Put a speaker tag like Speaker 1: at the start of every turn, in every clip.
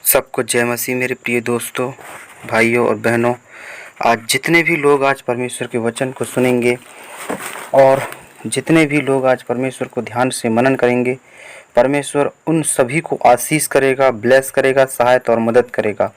Speaker 1: सबको जय मसीह मेरे प्रिय दोस्तों, भाइयों और बहनों। आज जितने भी लोग आज परमेश्वर के वचन को सुनेंगे और जितने भी लोग आज परमेश्वर को ध्यान से मनन करेंगे, परमेश्वर उन सभी को आशीष करेगा, ब्लेस करेगा, सहायता और मदद करेगा।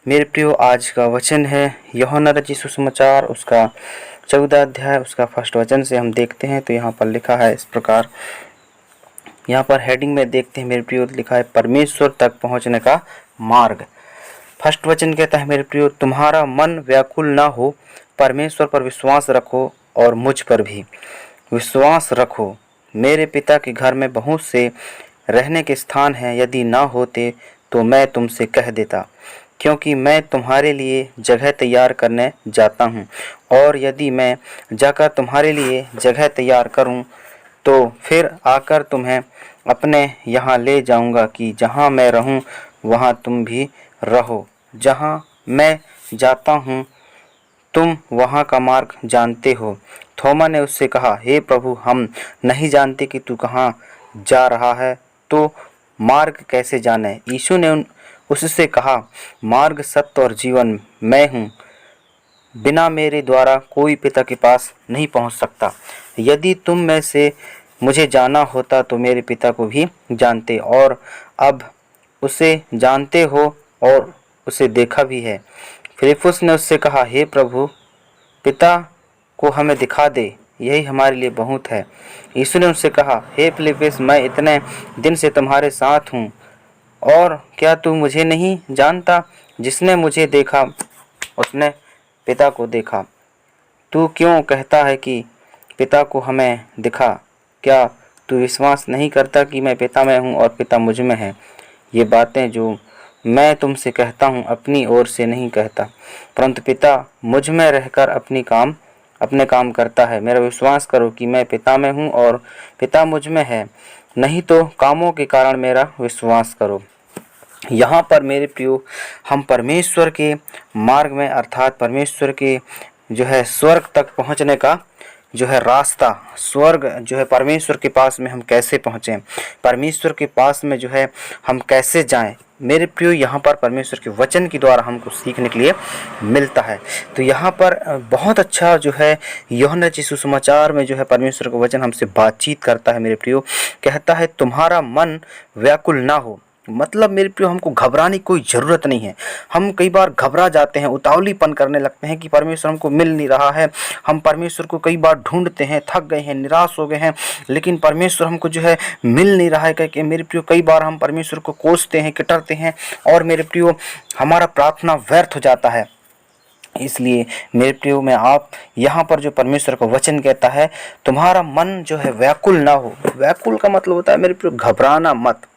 Speaker 1: मेरे प्रियो, आज का वचन है यूहन्ना रचित सुसमाचार, उसका 14 अध्याय, उसका फर्स्ट वचन से हम देखते हैं। तो यहाँ पर लिखा है इस प्रकार, यहाँ पर हेडिंग में देखते हैं मेरे प्रियो, लिखा है परमेश्वर तक पहुँचने का मार्ग। फर्स्ट वचन कहता है मेरे प्रियो, तुम्हारा मन व्याकुल ना हो, परमेश्वर पर विश्वास रखो और मुझ पर भी विश्वास रखो। मेरे पिता के घर में बहुत से रहने के स्थान हैं, यदि ना होते तो मैं तुमसे कह देता, क्योंकि मैं तुम्हारे लिए जगह तैयार करने जाता हूँ। और यदि मैं जाकर तुम्हारे लिए जगह तैयार करूँ तो फिर आकर तुम्हें अपने यहाँ ले जाऊँगा, कि जहाँ मैं रहूँ वहाँ तुम भी रहो। जहाँ मैं जाता हूँ तुम वहाँ का मार्ग जानते हो। थोमा ने उससे कहा, हे प्रभु, हम नहीं जानते कि तू कहाँ जा रहा है, तो मार्ग कैसे जाने? यीशु ने उससे कहा, मार्ग, सत्य और जीवन मैं हूँ। बिना मेरे द्वारा कोई पिता के पास नहीं पहुँच सकता। यदि तुम में से मुझे जाना होता तो मेरे पिता को भी जानते, और अब उसे जानते हो और उसे देखा भी है। फिलिप्पुस ने उससे कहा, हे प्रभु, पिता को हमें दिखा दे, यही हमारे लिए बहुत है। यीशु ने उससे कहा, हे फिलिप्पुस, मैं इतने दिन से तुम्हारे साथ हूँ और क्या तू मुझे नहीं जानता? जिसने मुझे देखा उसने पिता को देखा। तू क्यों कहता है कि पिता को हमें दिखा? क्या तू विश्वास नहीं करता कि मैं पिता में हूँ और पिता मुझ में है? ये बातें जो मैं तुमसे कहता हूँ अपनी ओर से नहीं कहता, परंतु पिता मुझ में रहकर अपने काम करता है। मेरा विश्वास करो कि मैं पिता में हूँ और पिता मुझ में है, नहीं तो कामों के कारण मेरा विश्वास करो। यहाँ पर मेरे प्रियो, हम परमेश्वर के मार्ग में, अर्थात परमेश्वर के जो है स्वर्ग तक पहुँचने का जो है रास्ता, स्वर्ग जो है परमेश्वर के पास में हम कैसे पहुँचें, परमेश्वर के पास में जो है हम कैसे जाएं, मेरे प्रियो यहाँ पर परमेश्वर के वचन के द्वारा हमको सीखने के लिए मिलता है। तो यहाँ पर बहुत अच्छा जो है यूहन्ना रचित सुसमाचार में जो है परमेश्वर का वचन हमसे बातचीत करता है। मेरे प्रियो, कहता है तुम्हारा मन व्याकुल ना हो। मतलब मेरे प्रियो, हमको घबराने की कोई ज़रूरत नहीं है। हम कई बार घबरा जाते हैं, उतावलीपन करने लगते हैं कि परमेश्वर हमको मिल नहीं रहा है। हम परमेश्वर को कई बार ढूंढते हैं, थक गए हैं, निराश हो गए हैं, लेकिन परमेश्वर हमको जो है मिल नहीं रहा है। क्योंकि मेरे प्रियो, कई बार हम परमेश्वर को कोसते हैं, किटरते हैं, और मेरे प्रियो हमारा प्रार्थना व्यर्थ हो जाता है। इसलिए मेरे प्रियो, मैं आप यहाँ पर जो परमेश्वर का वचन कहता है, तुम्हारा मन जो है व्याकुल ना हो। व्याकुल का मतलब होता है मेरे प्रियो घबराना मत,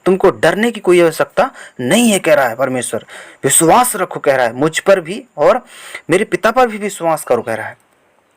Speaker 1: तुमको डरने की कोई आवश्यकता नहीं है, कह रहा है परमेश्वर। विश्वास रखो, कह रहा है, मुझ पर भी और मेरे पिता पर भी विश्वास करो, कह रहा है।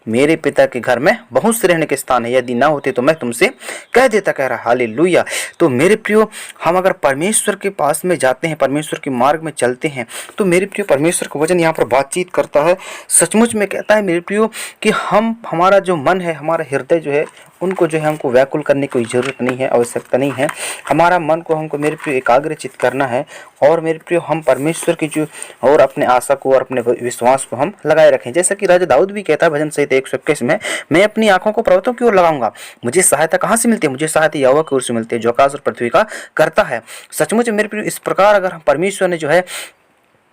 Speaker 1: मेरे पिता के घर में बहुत से रहने के स्थान है, यदि ना होते तो मैं तुमसे कह देता, कह रहा है। हालेलुया। तो मेरे प्रियो, हम अगर परमेश्वर के पास में जाते हैं, परमेश्वर के मार्ग में चलते हैं, तो मेरे प्रियो परमेश्वर का वचन यहाँ पर बातचीत करता है। सचमुच में कहता है मेरे प्रियो कि हमारा जो मन है, हमारा हृदय जो है, उनको जो है हमको व्याकुल करने की कोई ज़रूरत नहीं है, आवश्यकता नहीं है। हमारा मन को हमको मेरे प्रियो एकाग्रचित करना है, और मेरे प्रियो हम परमेश्वर की जो और अपने आशा को और अपने विश्वास को हम लगाए रखें। जैसा कि राजा दाऊद भी कहता है भजन संहिता 121 में, मैं अपनी आंखों को पर्वतों की ओर लगाऊंगा। मुझे सहायता कहाँ से मिलती है? मुझे सहायता यहोवा की ओर से मिलती है, जो आकाश और पृथ्वी का करता है। सचमुच मेरे प्रियो, इस प्रकार अगर हम परमेश्वर ने जो है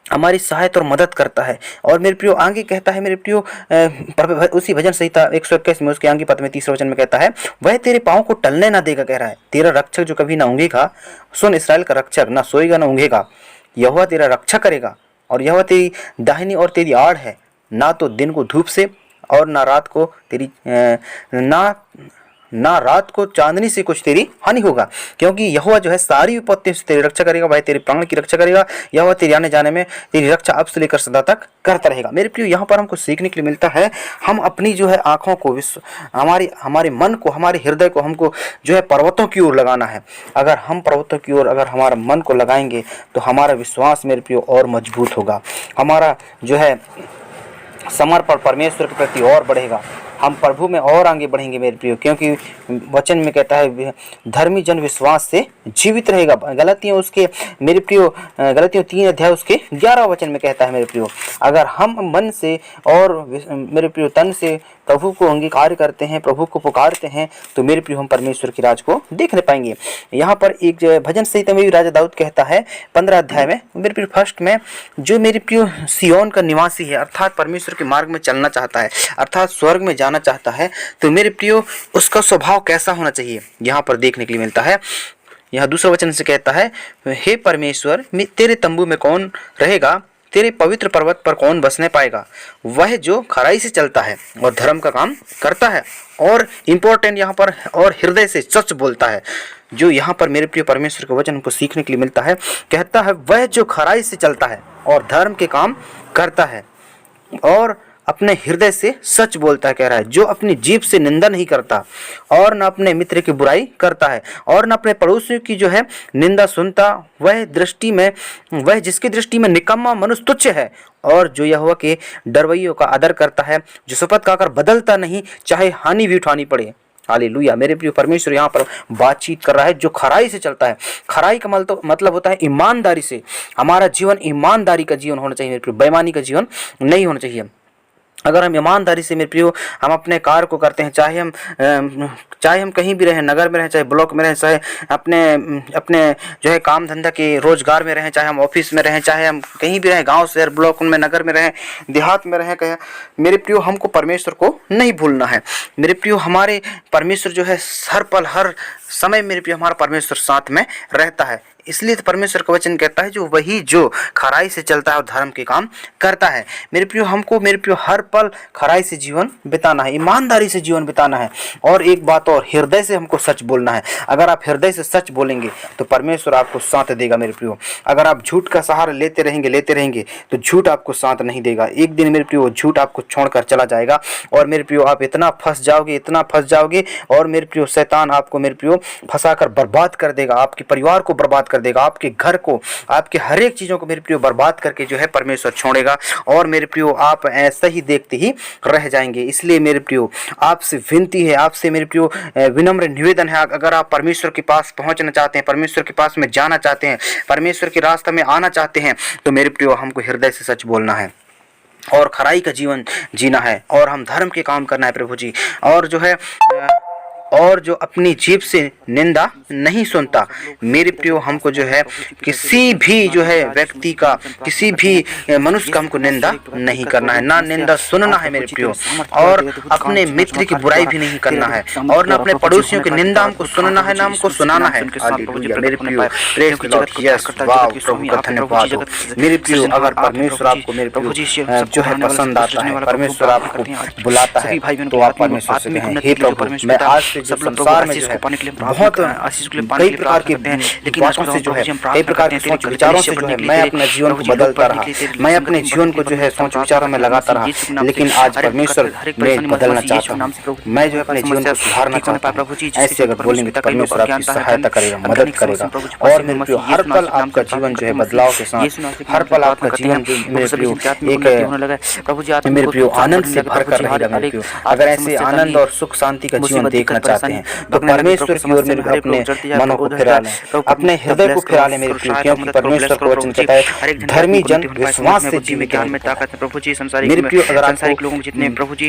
Speaker 1: हमारी सहायता और मदद करता है। और मेरे प्रियो आगे कहता है मेरे प्रियो, उसी भजन संहिता 121 में उसके आगे पद में 30 वचन में कहता है, वह तेरे पाँव को टलने ना देगा, कह रहा है। तेरा रक्षक जो कभी ना ऊँघेगा, सुन, इसराइल का रक्षक ना सोएगा ना ऊँघेगा। यहोवा तेरा रक्षा करेगा, और यहोवा तेरी दाहिनी और तेरी आड़ है। ना तो दिन को धूप से और ना रात को ना रात को चांदनी से कुछ तेरी हानि होगा, क्योंकि यहोवा जो है सारी विपत्तियों से तेरी रक्षा करेगा। वह तेरे प्राण की रक्षा करेगा। यहोवा तेरे आने जाने में तेरी रक्षा अब से लेकर सदा तक करता रहेगा। मेरे प्रियो, यहाँ पर हमको सीखने के लिए मिलता है, हम अपनी जो है आँखों को, हमारे मन को, हमारे हृदय को हमको जो है पर्वतों की ओर लगाना है। अगर हम पर्वतों की ओर अगर हमारा मन को लगाएंगे तो हमारा विश्वास मेरे प्रियो और मजबूत होगा। हमारा जो है समर्पण परमेश्वर के प्रति और बढ़ेगा। हम प्रभु में और आगे बढ़ेंगे मेरे प्रियो, क्योंकि वचन में कहता है धर्मी जन विश्वास से जीवित रहेगा। गलतियों उसके मेरे प्रियो गलतियों 3 अध्याय उसके 11 वचन में कहता है मेरे प्रियो, अगर हम मन से और मेरे प्रियो तन से प्रभु को अंगीकार करते हैं, प्रभु को पुकारते हैं, तो मेरे प्रियो हम परमेश्वर की राज को देखने पाएंगे। यहाँ पर एक भजन संहिता में भी राजा दाऊद कहता है 15 अध्याय में मेरे प्रियो फर्स्ट में, जो मेरे प्रियो सियोन का निवासी है अर्थात परमेश्वर के मार्ग में चलना चाहता है, अर्थात स्वर्ग में जाना चाहता है, तो मेरे प्रियो उसका स्वभाव कैसा होना चाहिए यहाँ पर देखने के लिए मिलता है। यह दूसरा वचन से कहता है, हे परमेश्वर तेरे तंबू में कौन रहेगा, तेरे पवित्र पर्वत पर कौन बसने पाएगा, वह जो खराई से चलता है और धर्म का काम करता है, और इम्पोर्टेंट यहाँ पर, और हृदय से सच बोलता है। जो यहाँ पर मेरे प्रिय परमेश्वर के वचन को सीखने के लिए मिलता है, कहता है वह जो खराई से चलता है और धर्म के काम करता है और अपने हृदय से सच बोलता है, कह रहा है, जो अपनी जीभ से निंदा नहीं करता और न अपने मित्र की बुराई करता है और न अपने पड़ोसियों की जो है निंदा सुनता, वह जिसकी दृष्टि में निकम्मा मनुष्य तुच्छ है और जो यहोवा के डरवैयों का आदर करता है, जो शपथ खाकर बदलता नहीं, चाहे हानि भी उठानी पड़े। हालेलुया। मेरे प्रिय परमेश्वर यहाँ पर बातचीत कर रहा है जो खराई से चलता है। खराई का मतलब होता है ईमानदारी से। हमारा जीवन ईमानदारी का जीवन होना चाहिए मेरे प्रिय, बेईमानी का जीवन नहीं होना चाहिए। अगर हम ईमानदारी से मेरे प्रियो हम अपने कार्य को करते हैं, चाहे हम कहीं भी रहें, नगर में रहें, चाहे ब्लॉक में रहें, चाहे अपने जो है काम धंधा के रोजगार में रहें, चाहे हम ऑफिस में रहें, चाहे हम कहीं भी रहें, गांव शहर ब्लॉक में, नगर में रहें, देहात में रहें, कहें, मेरे प्रियो हमको परमेश्वर को नहीं भूलना है। मेरे प्रियो हमारे परमेश्वर जो है हर पल हर समय मेरे प्रियो हमारा परमेश्वर साथ में रहता है। इसलिए तो परमेश्वर का वचन कहता है जो खराई से चलता है और धर्म के काम करता है। मेरे प्रियो हमको मेरे प्रियो हर पल खराई से जीवन बिताना है, ईमानदारी से जीवन बिताना है। और एक बात और, हृदय से हमको सच बोलना है। अगर आप हृदय से सच बोलेंगे तो परमेश्वर आपको साथ देगा मेरे प्रियो। अगर आप झूठ का सहारा लेते रहेंगे तो झूठ आपको साथ नहीं देगा। एक दिन मेरे प्रियो झूठ आपको छोड़कर चला जाएगा और मेरे प्रियो आप इतना फंस जाओगे और मेरे प्रियो शैतान आपको मेरे प्रियो फंसाकर बर्बाद कर देगा, आपके परिवार को बर्बाद कर देगा, आपके घर को, आपके हर एक चीजों को मेरे प्रियो बर्बाद करके जो है परमेश्वर छोड़ेगा और मेरे प्रियो आप ऐसा ही देखते ही रह जाएंगे। इसलिए मेरे प्रियो आपसे विनती है, आपसे मेरे प्रियो विनम्र निवेदन है, अगर आप परमेश्वर के पास पहुंचना चाहते हैं, परमेश्वर के पास में जाना चाहते हैं, परमेश्वर के रास्ते में आना चाहते हैं, तो मेरे प्रियो हमको हृदय से सच बोलना है और खराई का जीवन जीना है और हम धर्म के काम करना है प्रभु जी। और जो अपनी जीभ से निंदा नहीं सुनता, मेरे प्रियो हमको जो है किसी भी जो है व्यक्ति का, किसी भी मनुष्य का हमको निंदा नहीं करना है, ना निंदा सुनना है मेरे प्रियो, और अपने मित्र की बुराई भी नहीं करना है और ना अपने पड़ोसियों की निंदा हमको सुनना है, ना हमको सुनाना है। हालेलुया मेरे प्रियो, प्रेज़ द लॉर्ड, यस, वाह, प्रभु का धन्यवाद हो। मेरे प्रियो अगर परमेश्वर आपको मेरे प्रियो जो है पसंद आता है, परमेश्वर आपको बुलाता है, तो आप परमेश्वर से कहें, हे प्रभु मैं आज जो संसार में जो है बहुत कई प्रकार के बातों से जो है, कई प्रकार के सोच विचारों से जो है मैं अपने जीवन को बदलता रहा, मैं अपने जीवन को जो है सोच विचारों में लगाता रहा, लेकिन आज परमेश्वर मैं बदलना चाहता हूँ, मैं जो है अपने जीवन को सुधारना चाहता हूँ। ऐसे अगर बोलेंगे तो परमेश्वर आपकी सहायता करेगा, मदद करेगा और मेरे प्रियो हर पल आपका जीवन जो है बदलाव के साथ, हर पल आपका जीवन मेरे प्रियो एक मेरे प्रियो आनंद से भरकर रहेगा मेरे प्रियो। अगर ऐसे आनंद और सुख शांति का जीवन देखना चाहते हैं तो परमेश्वर की ओर मेरे अपने मनों को फिरा लें, अपने हृदय को फिरा लें मेरे प्रियो, क्योंकि परमेश्वर का वचन कहता है धर्मी जन विश्वास से जीवित है। मेरे प्रियो अगर आपको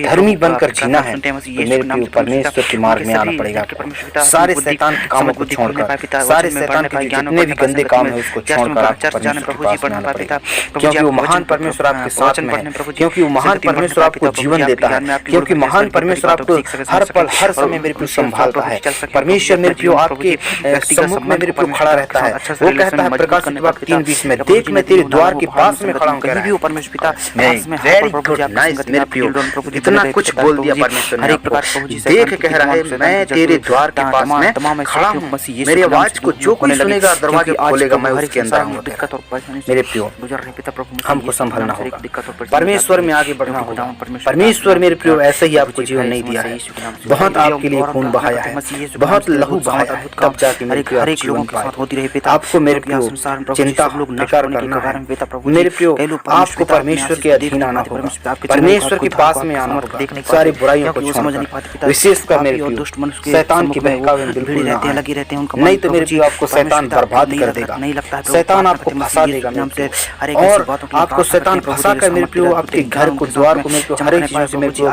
Speaker 1: धर्मी बनकर जीना है तो मेरे प्रियो परमेश्वर के मार्ग में आना पड़ेगा। सारे शैतान के कामों को छोड़कर, सारे शैतान के जितने भी गंदे काम है उसको छोड़कर आप परमेश्वर के पास में आना पड़ेगा, क्योंकि वो महान परमेश्वर आपके साथ में है, क्योंकि वो महान परमेश्वर आपको जीवन देता है, क्योंकि महान परमेश्वर आपको हर पल हर समय मेरे प्रियो संभालता है। परमेश्वर मेरे प्रियो आपके सम्मुख में मेरे प्रियो खड़ा रहता है। वो कहता है प्रकाश की बात 3:20 में, देख मैं तेरे द्वार के पास में खड़ा हूँ। कहीं भी परमेश्वर पिता वेरी गुड नाइस मेरे प्रियो, इतना कुछ बोल दिया परमेश्वर ने आपको। देख कह रहा है मैं तेरे द्वार के पास में खड़ा हूँ, मेरी आवाज को जो कोई सुनेगा दरवाजा खोलेगा मैं उसके अंदर आऊंगा। मेरे प्रियो हमको संभलना होगा, परमेश्वर में आगे बढ़ना होगा। परमेश्वर मेरे प्रियो ऐसे ही आपको जीवन नहीं दिया है, बहुत आपके लिए खून बहाया है, बहुत लहू बहाया है, तब जाके मेरे प्रियो आप जीवन पाए। आपको मेरे प्रियो चिंता फिकर करना है। मेरे प्रियो आपको परमेश्वर के अधीन आना होगा, परमेश्वर के पास में आना होगा, सारी बुराइयों को छोड़कर, विशेषकर मेरे प्रियो शैतान की बहकावे में बिल्कुल ना आए। नहीं तो मेरे प्रियो आपको शैतान बर्बाद कर देगा, शैतान आपको फंसा देगा मेरे प्रियो, और आपको शैतान फंसा कर मेरे प्रियो आपके घर को द्वार को मेरे प्रियो हर एक चीजों से मेरे प्रियो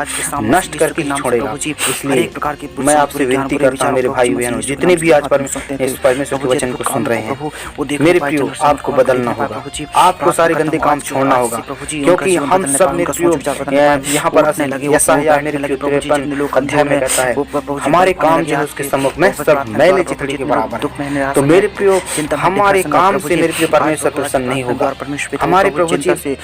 Speaker 1: नष्ट करके ही छोड़ेगा। इसलिए मैं आपसे विनती करता हूँ मेरे भाई बहनों, जितने भी आज परमेश्वर के वचन को सुन रहे हैं, मेरे प्रियो आपको बदलना होगा, आपको सारे गंदे काम छोड़ना होगा, क्योंकि हम सब मेरे प्रियो यहाँ पर यशायाह मेरे प्रियो 53 अध्याय में कहता है हमारे काम जो है उसके सम्मुख में सब मैले चिथड़ी के बराबर है। तो मेरे प्रियो हमारे काम से मेरे प्रियो परमेश्वर प्रसन्न नहीं होगा, हमारे प्रभु जी से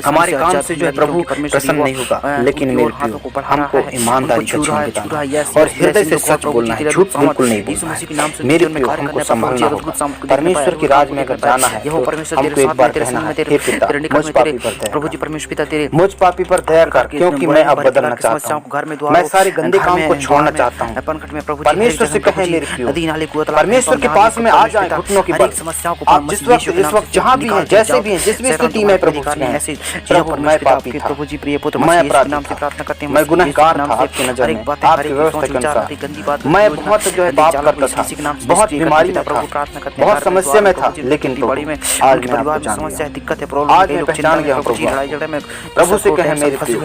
Speaker 1: हमारे काम से जो है प्रभु प्रसन्न नहीं होगा, लेकिन मेरे प्रियो हमको ईमानदारी का जीवन बिताना और हृदय से सच बोलना है, झूठ बिल्कुल नहीं बोलना है। मेरे प्रियो हमको संभालना होगा, परमेश्वर के राज में अगर जाना है तो हमको एक बार कहना है, हे पिता मुझ पापी पर दया कर, मुझ पापी पर दया कर, क्योंकि मैं अब बदलना चाहता हूँ, मैं सारे गंदे काम को छोड़ना चाहता हूँ। परमेश्वर से कहें मेरे प्रियो, परमेश्वर के पास में आ जाए घुटनों के बल, आप जिस वक्त इस वक्त जहाँ भी हैं, जैसे भी हैं, जिस भी स्थिति में प्रभु प्रभु मैं पापी था, मैं अपराधी था, मैं गुनहगार था आपकी नजर में, आपकी व्यवस्था के अनुसार मैं बहुत जो है पाप करता था, बहुत बीमारी में था, बहुत समस्या में था, लेकिन आज मैं आपको जान गया, आज मैं पहचान गया हूँ। प्रभु से कहें मेरे प्रियो,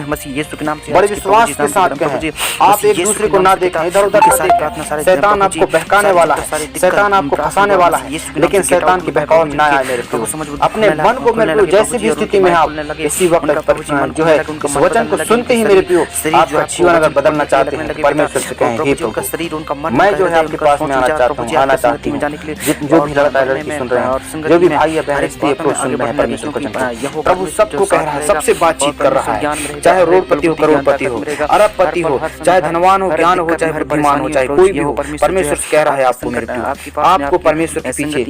Speaker 1: बड़े विश्वास के साथ कहें, आप एक दूसरे को ना देखें, इधर उधर ना देखें, शैतान आपको बहकाने वाला है, शैतान आपको फंसाने वाला है, लेकिन शैतान की बहकाव में ना आए मेरे प्रियो। अपने मन को मेरे प्रियो जैसी भी स्थिति में आप इसी वक्त जो है इस वचन को सुनते ही मेरे प्रियो आपका जीवन अगर बदलना चाहते हैं, परमेश्वर से कहें हे प्रभु मैं जो है आपके पास में आना चाहता हूँ, आना चाहती हूँ। जो भी लड़का लड़की सुन रहे हैं, जो भी भाई या बहन स्त्री पुरुष सुन रहे हैं परमेश्वर को, प्रभु सबको कह रहा है, सबसे बातचीत कर रहा है, चाहे रोडपति हो, करोड़पति हो, अरबपति हो, चाहे धनवान हो, ज्ञान हो, चाहे बुद्धिमान हो, चाहे कोई भी हो, परमेश्वर कह रहा है आपको मेरे प्रियो आपको परमेश्वर के पीछे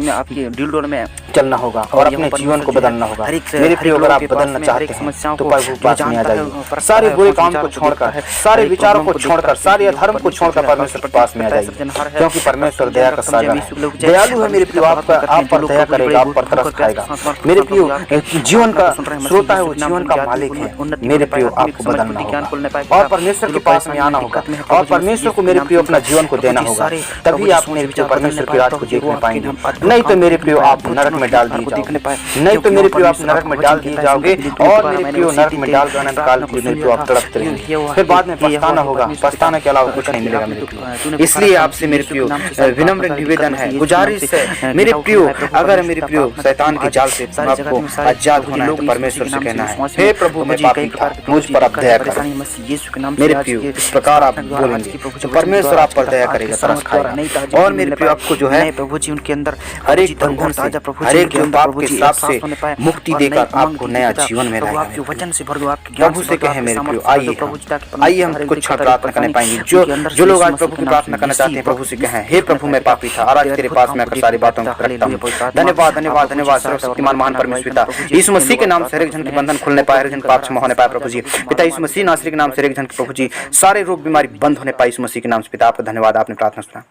Speaker 1: चलना होगा और अपने जीवन को बदलना होगा। मेरे प्रियो अगर आप बदलना चाहते हैं तो प्रभु पास में आ जाइए, सारे बुरे काम को छोड़कर, सारे विचारों को छोड़कर, सारे अधर्म को छोड़कर परमेश्वर के पास में आ जाइए, क्योंकि परमेश्वर दया का सागर है, दयालु है मेरे प्रियो, आप पर दया करेगा, आप पर तरस खाएगा। मेरे प्रियो जीवन का श्रोता है, वो जीवन का मालिक है। मेरे प्रियो आपको बदलना होगा और परमेश्वर के पास में आना होगा और परमेश्वर को मेरे प्रियो अपना जीवन को देना होगा, तभी आप मेरे प्रियो परमेश्वर की राज को देखने पाएंगे। नहीं तो मेरे प्रियो आप नरक में डाल दिए जाओगे, नहीं तो मेरे प्रियो आप नरक में डाल दिए जाओगे और मेरे प्रियो नरक में डाल अनंत काल के लिए आप तड़पते रहेंगे, फिर बाद में पछताना होगा, पछताने के अलावा कुछ नहीं मिलेगा मेरे प्रियो। इसलिए आपसे मेरे प्रियो विनम्र निवेदन है, गुजारिश है मेरे प्रियो, अगर मेरे प्रियो शैतान के जाल से आपको आजाद होना है तो परमेश्वर से कहना है हे प्रभु मैं पापी था, मुझ पर आप दया करें। मेरे प्रियो इस प्रकार आप बोलेंगे तो परमेश्वर आप पर दया करेगा, तरस खाएगा और मेरे प्रियो आपको जो है प्रभु जी उनके अंदर हर एक बंधन से, हर एक जो पाप के हिसाब से मुक्ति देकर आपको नया जीवन में रहेगा। प्रभु से कहें मेरे प्रियो आइए हम कुछ क्षण प्रार्थना करने पाएंगे। जो लोग आज प्रभु की प्रार्थना करना चाहते हैं प्रभु से कहें हे प्रभु मैं पापी था और आज तेरे पास में आकर सारी बातों को रखता हूँ। धन्यवाद धन्यवाद धन्यवाद सर्वशक्तिमान महान परमेश्वर पिता, यीशु मसीह के नाम से हर एक जन के बंधन खुलने पाए, हर एक जन पाप क्षमा होने पाए प्रभु जी। पिता यीशु मसीह नासरी के नाम से हर एक जन के प्रभु जी सारे रोग बीमारी बंद होने पाए यीशु मसीह के नाम से। पिता आपका धन्यवाद, आपने प्रार्थना सुना।